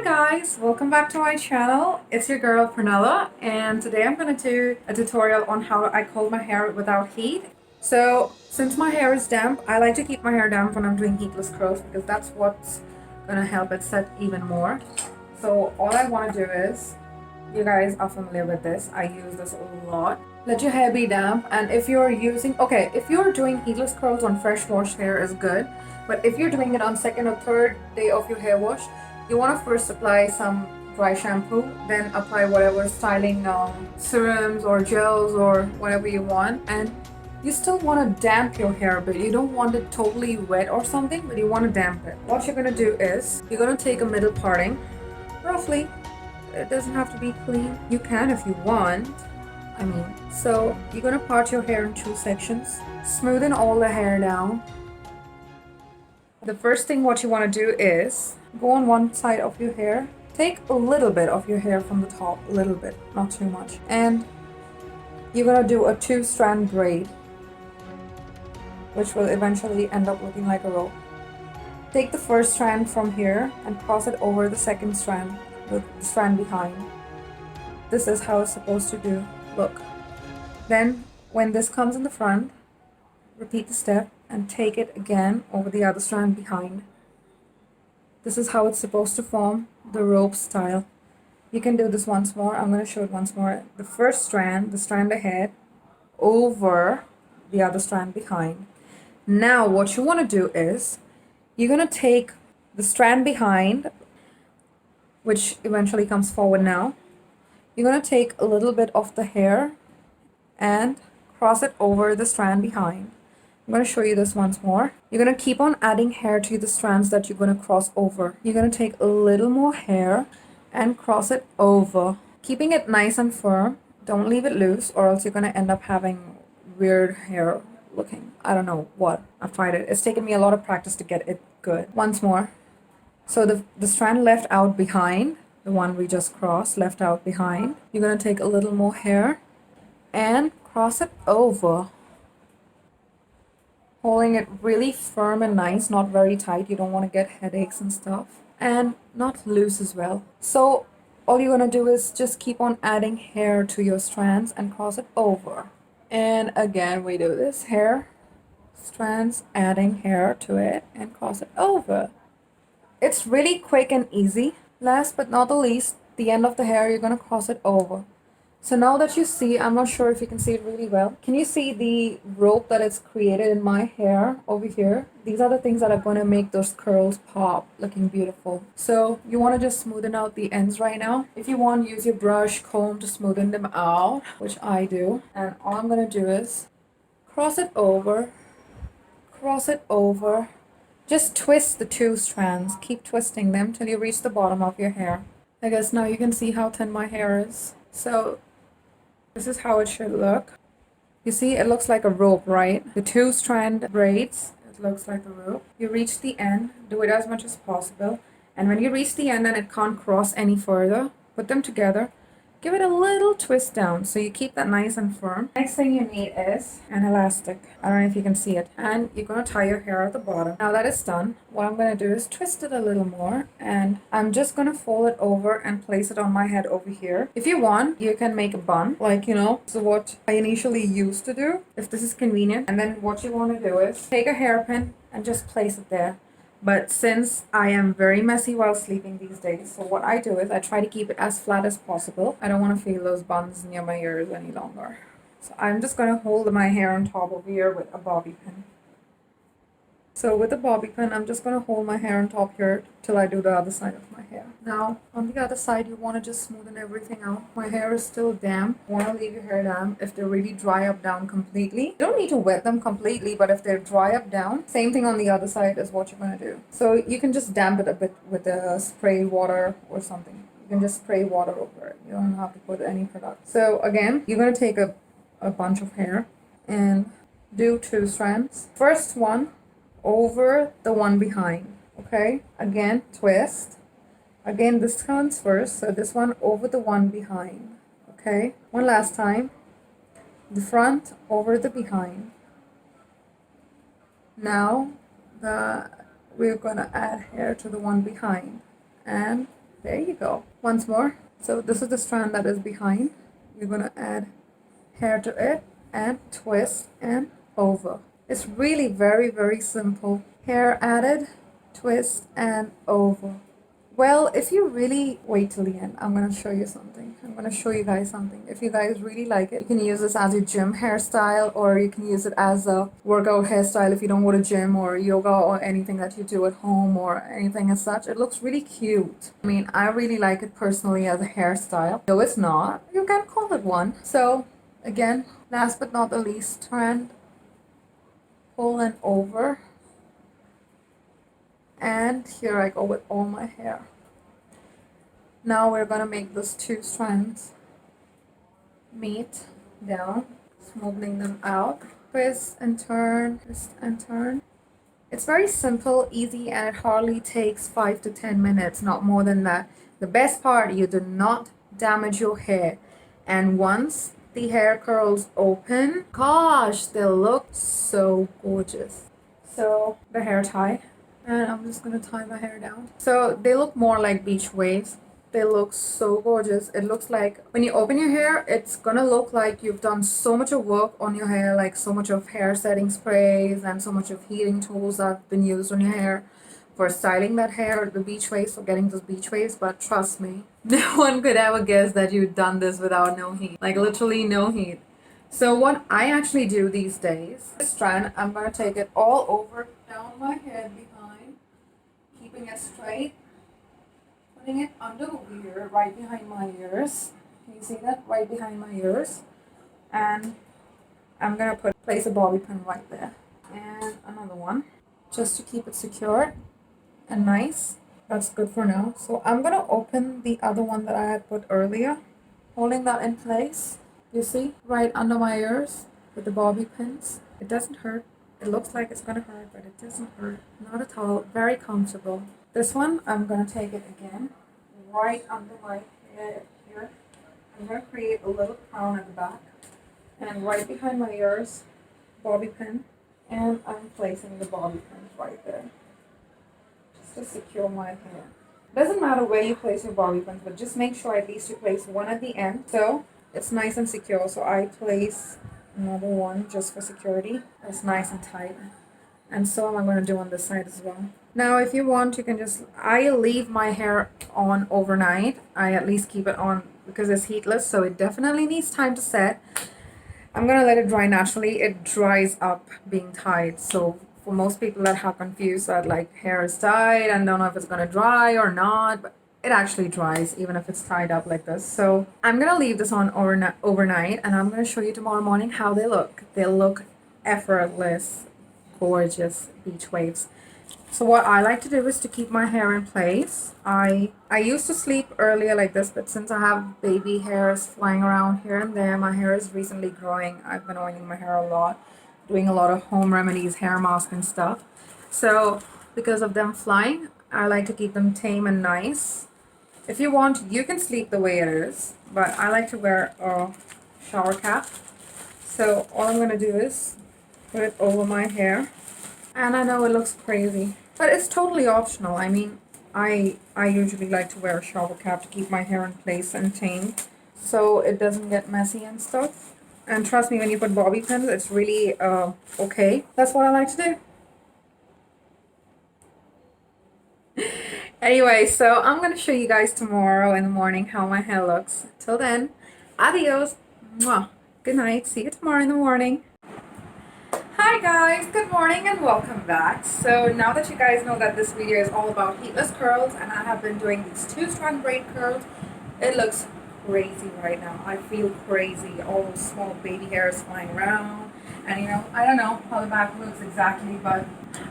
Guys, welcome back to my channel. It's your girl Prunella, and today I'm going to do a tutorial on how I comb my hair without heat. So since my hair is damp, I like to keep my hair damp when I'm doing heatless curls because that's what's going to help it set even more. So all I want to do is, you guys are familiar with this, I use this a lot. Let your hair be damp, and if you're doing heatless curls on fresh washed hair is good, but if you're doing it on second or third day of your hair wash, you want to first apply some dry shampoo, then apply whatever styling serums or gels or whatever you want, and you still want to damp your hair a bit. You don't want it totally wet or something, but you want to damp it. What you're going to do is, you're going to take a middle parting, roughly. It doesn't have to be clean. You can if you want. So you're going to part your hair in two sections. Smoothen all the hair down. The first thing what you want to do is go on one side of your hair. Take a little bit of your hair from the top, a little bit, not too much. And you're going to do a 2-strand braid, which will eventually end up looking like a rope. Take the first strand from here and cross it over the second strand with the strand behind. This is how it's supposed to look. Then when this comes in the front, repeat the step and take it again over the other strand behind. This is how it's supposed to form the rope style. You can do this once more. I'm going to show it once more. The first strand, the strand ahead, over the other strand behind. Now what you want to do is, you're going to take the strand behind, which eventually comes forward now. You're going to take a little bit of the hair and cross it over the strand behind. I'm going to show you this once more. You're going to keep on adding hair to the strands that you're going to cross over. You're going to take a little more hair and cross it over, keeping it nice and firm. Don't leave it loose, or else you're going to end up having weird hair looking. I don't know what. I've tried it. It's taken me a lot of practice to get it good. Once more. So the strand left out behind, the one we just crossed, left out behind. You're going to take a little more hair and cross it over, holding it really firm and nice, not very tight. You don't want to get headaches and stuff, and not loose as well. So all you're going to do is just keep on adding hair to your strands and cross it over. And again, we do this hair, strands, adding hair to it and cross it over. It's really quick and easy. Last but not the least, the end of the hair, you're going to cross it over. So now that you see, I'm not sure if you can see it really well. Can you see the rope that it's created in my hair over here? These are the things that are going to make those curls pop, looking beautiful. So you want to just smoothen out the ends right now. If you want, use your brush, comb to smoothen them out, which I do. And all I'm going to do is cross it over, cross it over. Just twist the two strands. Keep twisting them till you reach the bottom of your hair. I guess now you can see how thin my hair is. So this is how it should look. You see, it looks like a rope, right? The 2-strand braids, it looks like a rope. You reach the end, do it as much as possible. And when you reach the end and it can't cross any further, put them together. Give it a little twist down so you keep that nice and firm. Next thing you need is an elastic. I don't know if you can see it. And you're going to tie your hair at the bottom. Now that it's done, what I'm going to do is twist it a little more. And I'm just going to fold it over and place it on my head over here. If you want, you can make a bun. So what I initially used to do, if this is convenient. And then what you want to do is take a hairpin and just place it there. But since I am very messy while sleeping these days, so what I do is I try to keep it as flat as possible. I don't want to feel those buns near my ears any longer. So I'm just going to hold my hair on top over here with a bobby pin. So with a bobby pin, I'm just going to hold my hair on top here till I do the other side of my hair. Now, on the other side, you want to just smoothen everything out. My hair is still damp. You want to leave your hair damp. If they really dry up down completely, you don't need to wet them completely, but if they dry up down, same thing on the other side is what you're going to do. So you can just damp it a bit with a spray water or something. You can just spray water over it. You don't have to put any product. So again, you're going to take a bunch of hair and do 2 strands. First one over the one behind. Okay, again, twist. Again, this comes first, so this one over the one behind. Okay, one last time. The front over the behind. Now we're gonna add hair to the one behind, and There you go. Once more. So this is the strand that is behind. You're gonna add hair to it and twist and over. It's really very, very simple. Hair added, twist and over. Well, if you really wait till the end, I'm gonna show you something. I'm gonna show you guys something. If you guys really like it, you can use this as your gym hairstyle, or you can use it as a workout hairstyle if you don't go to gym or yoga or anything that you do at home or anything as such. It looks really cute. I mean, I really like it personally as a hairstyle. Though it's not, you can call it one. So again, last but not the least, strand, pull and over. And here I go with all my hair. Now we're gonna make those two strands meet down, smoothing them out. Twist and turn, twist and turn. It's very simple, easy, and it hardly takes 5 to 10 minutes, not more than that. The best part, you do not damage your hair. And once the hair curls open, gosh, they'll look so gorgeous. So the hair tie. And I'm just gonna tie my hair down. So they look more like beach waves. They look so gorgeous. It looks like when you open your hair, it's gonna look like you've done so much of work on your hair, like so much of hair setting sprays and so much of heating tools that have been used on your hair for styling that hair, the beach waves, for getting those beach waves. But trust me, no one could ever guess that you've done this without no heat, like literally no heat. So what I actually do these days, this strand, I'm gonna take it all over down my head, keeping it straight, putting it under the ear, right behind my ears. Can you see that? Right behind my ears. And I'm gonna place a bobby pin right there. And another one, just to keep it secure and nice. That's good for now. So I'm gonna open the other one that I had put earlier, holding that in place. You see, right under my ears with the bobby pins. It doesn't hurt. It looks like it's gonna hurt, but it doesn't hurt. Not at all. Very comfortable. This one, I'm gonna take it again, right under my head here. I'm gonna create a little crown at the back, and right behind my ears, bobby pin, and I'm placing the bobby pins right there, just to secure my hair. Doesn't matter where you place your bobby pins, but just make sure at least you place one at the end, so it's nice and secure. So I place another one just for security. It's nice and tight. And so I'm going to do on this side as well. Now if you want, you can just, I leave my hair on overnight. I at least keep it on because it's heatless, so it definitely needs time to set. I'm going to let it dry naturally. It dries up being tied. So for most people that are confused that like hair is tied and don't know if it's going to dry or not, but it actually dries even if it's tied up like this. So I'm gonna leave this on overnight, and I'm gonna show you tomorrow morning how they look. They look effortless, gorgeous beach waves. So what I like to do is to keep my hair in place. I used to sleep earlier like this, but since I have baby hairs flying around here and there, my hair is recently growing. I've been oiling my hair a lot, doing a lot of home remedies, hair mask and stuff. So because of them flying, I like to keep them tame and nice. If you want, you can sleep the way it is, but I like to wear a shower cap. So all I'm going to do is put it over my hair. And I know it looks crazy, but it's totally optional. I mean, I usually like to wear a shower cap to keep my hair in place and tame, so it doesn't get messy and stuff. And trust me, when you put bobby pins, it's really okay. That's what I like to do. Anyway, so I'm going to show you guys tomorrow in the morning how my hair looks. Till then, adios. Mwah. Good night. See you tomorrow in the morning. Hi guys, good morning and welcome back. So now that you guys know that this video is all about heatless curls, and I have been doing these 2-strand braid curls, it looks crazy right now. I feel crazy. All those small baby hairs flying around. And you know, I don't know how the back looks exactly, but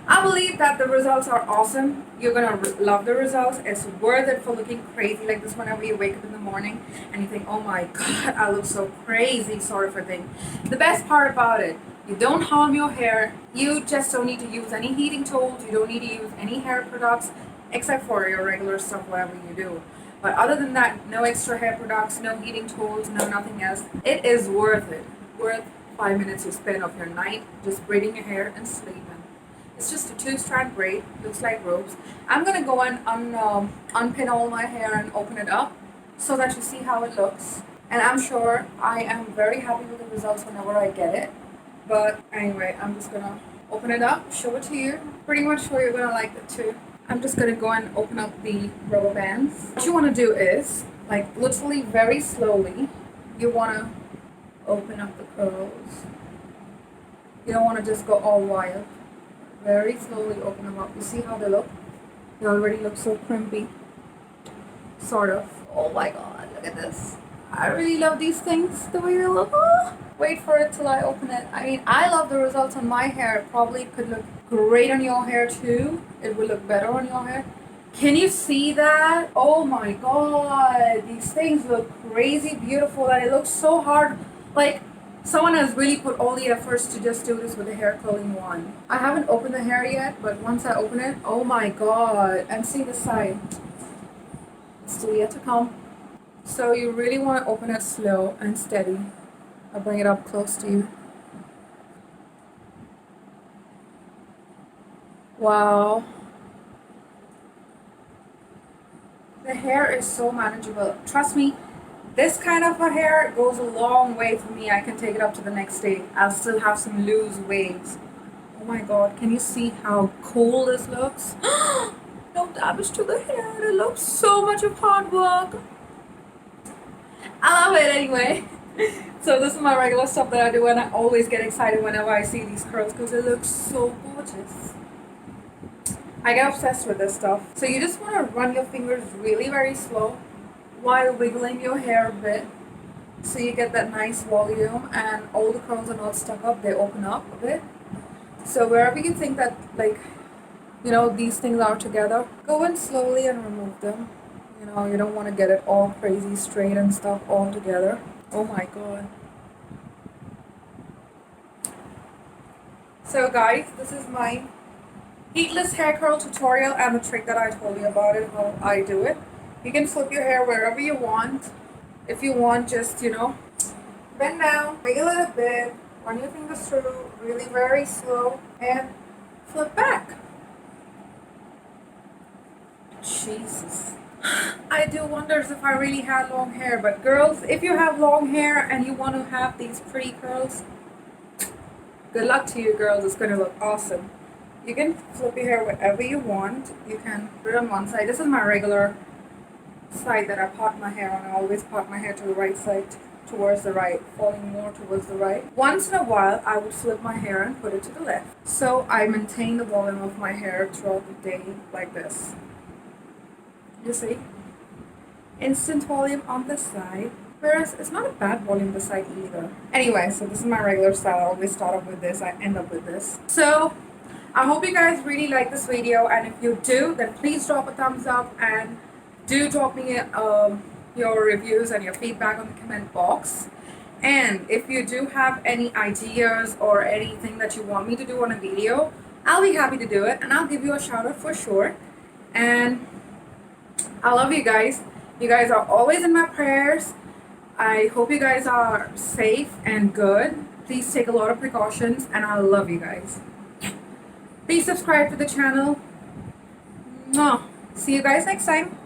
I believe that the results are awesome. You're gonna love the results. It's worth it for looking crazy like this whenever you wake up in the morning and you think, oh my god, I look so crazy, sort of a thing. The best part about it, you don't harm your hair. You just don't need to use any heating tools. You don't need to use any hair products except for your regular stuff, whatever you do. But other than that, no extra hair products, no heating tools, no nothing else. It is worth it. Worth 5 minutes you spend of your night just braiding your hair and sleeping. It's just a 2-strand braid, looks like ropes. I'm gonna go and unpin all my hair and open it up so that you see how it looks. And I'm sure I am very happy with the results whenever I get it. But anyway, I'm just gonna open it up, show it to you. Pretty much sure you're gonna like it too. I'm just gonna go and open up the rubber bands. What you wanna do is, like literally very slowly, you wanna open up the curls. You don't wanna just go all wild. Very slowly open them up. You see how they look? They already look so crimpy. Sort of. Oh my god, look at this. I really love these things, the way they look. Oh, wait for it till I open it. I mean, I love the results on my hair. It probably could look great on your hair too. It would look better on your hair. Can you see that? Oh my god, these things look crazy beautiful and it looks so hard. Like, someone has really put all the efforts to just do this with a hair curling wand. I haven't opened the hair yet, but once I open it, oh my god. And see the side. It's still yet to come. So you really want to open it slow and steady. I'll bring it up close to you. Wow. The hair is so manageable. Trust me, this kind of a hair goes a long way for me. I can take it up to the next day. I'll still have some loose waves. Oh my god, can you see how cool this looks? No damage to the hair. It looks so much of hard work. I love it anyway. So this is my regular stuff that I do, and I always get excited whenever I see these curls because it looks so gorgeous. I get obsessed with this stuff. So you just want to run your fingers really very slow while wiggling your hair a bit so you get that nice volume and all the curls are not stuck up, they open up a bit. So wherever you think that, like, you know, these things are together, go in slowly and remove them. You know, you don't want to get it all crazy straight and stuff all together. Oh my god. So guys, this is my heatless hair curl tutorial and the trick that I told you about it, how I do it. You can flip your hair wherever you want. If you want, just, you know, bend down, wiggle it a bit, run your fingers through, really very slow, and flip back. Jesus. I do wonders if I really had long hair, but girls, if you have long hair and you want to have these pretty curls, good luck to you girls, it's going to look awesome. You can flip your hair wherever you want. You can put it on one side. This is my regular side that I part my hair on. I always part my hair to the right side, towards the right, falling more towards the right. Once in a while, I would flip my hair and put it to the left. So I maintain the volume of my hair throughout the day like this. You see? Instant volume on this side. Whereas it's not a bad volume this side either. Anyway, so this is my regular style. I always start off with this. I end up with this. So I hope you guys really like this video. And if you do, then please drop a thumbs up. And do drop me your reviews and your feedback on the comment box. And if you do have any ideas or anything that you want me to do on a video, I'll be happy to do it. And I'll give you a shout out for sure. And I love you guys. You guys are always in my prayers. I hope you guys are safe and good. Please take a lot of precautions, and I love you guys. Please subscribe to the channel. Mwah. See you guys next time.